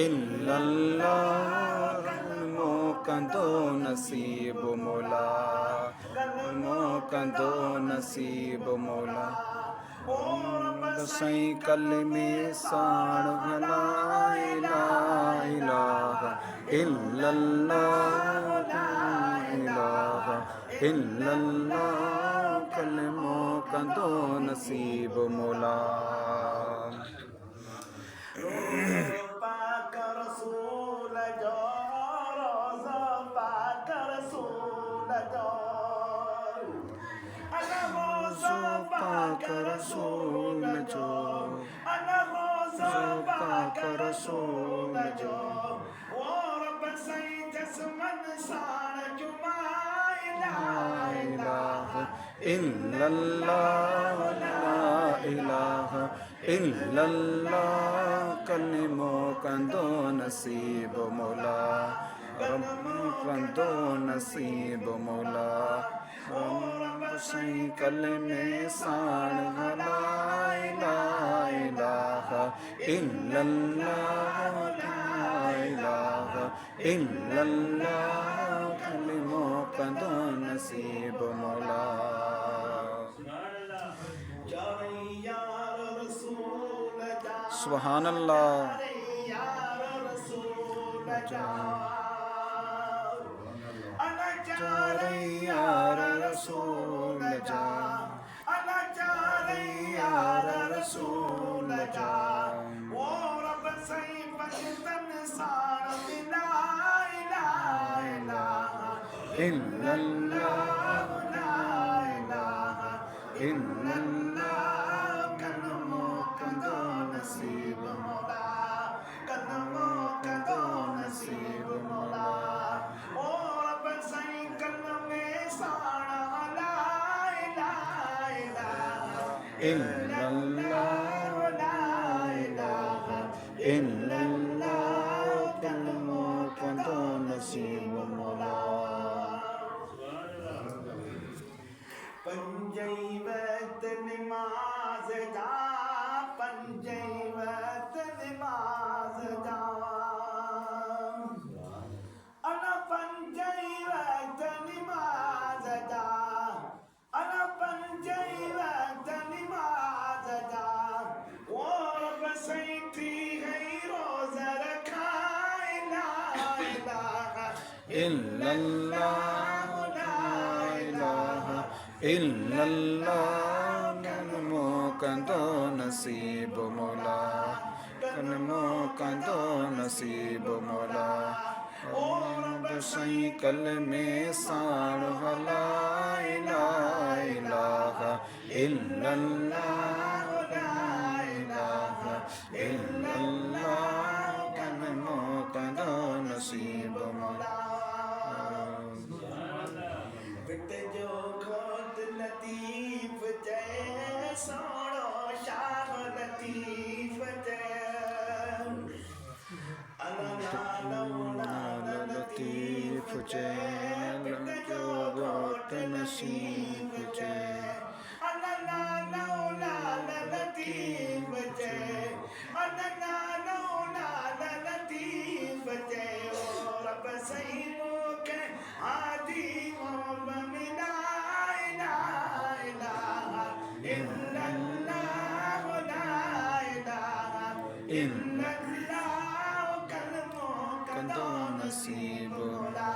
इल्लल्लाह मौका दो नसीब मौला मौका दो नसीब मौला सही कलमे साड़ ला इलाहा इल्लल्लाह इलाहा इल्लल्लाह कलमों का दो नसीब मौला रसूल जो पाक रसूल जो इल्लल्लाह ला इलाहा इल्लल्लाह कलमों का दो नसीब मौला का दो नसीब मौला सही कलमे साड़ ला इलाहा इल्लल्लाह ला इलाहा इल्लल्लाह कलमों का दो नसीब मौला सुभान अल्लाह यार रसूल जा यार रसूल जा वो रब सही बचतन साड़ ला इलाहा इल्लल्लाह ला इलाहा इल्लल्लाह कलमों का दो नसीब मौला कलमों का दो नसीब मौला ओ रब सही कलमे साड़ा ला इलाहा इल्लल्लाह ला इलाहा इल्लल्लाह कलमों का दो नसीब मौला पंजई वक्त नमाज जा पंजई वक्त नमाज जा अना पंजई वक्त नमाज जा अना पंजई वक्त नमाज जा वो बस थी है रोजा रखा ला इलाहा इल्लल्लाह इल्लल्लाह कलमों का दो नसीब मौला कलमों का दो नसीब मौला और सही कलमे साड़ ला इलाहा इल्लल्लाह ला इलाहा इल्लल्लाह कलमों का दो नसीब मौला लतीफ जय सोनो शाह लतीफ जय लतीफ जय जो गोट नसीब जय लतीफ जय लतीफ जय रब सही के आदि मिला इल्लल्लाह ला इलाहा इल्लल्लाह कलमों का दो नसीब मौला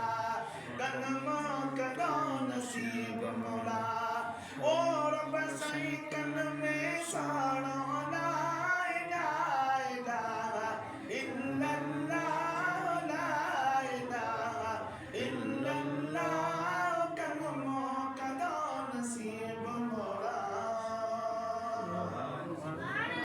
कलमों का दो नसीब मौला और बस कलमे साड़ा ला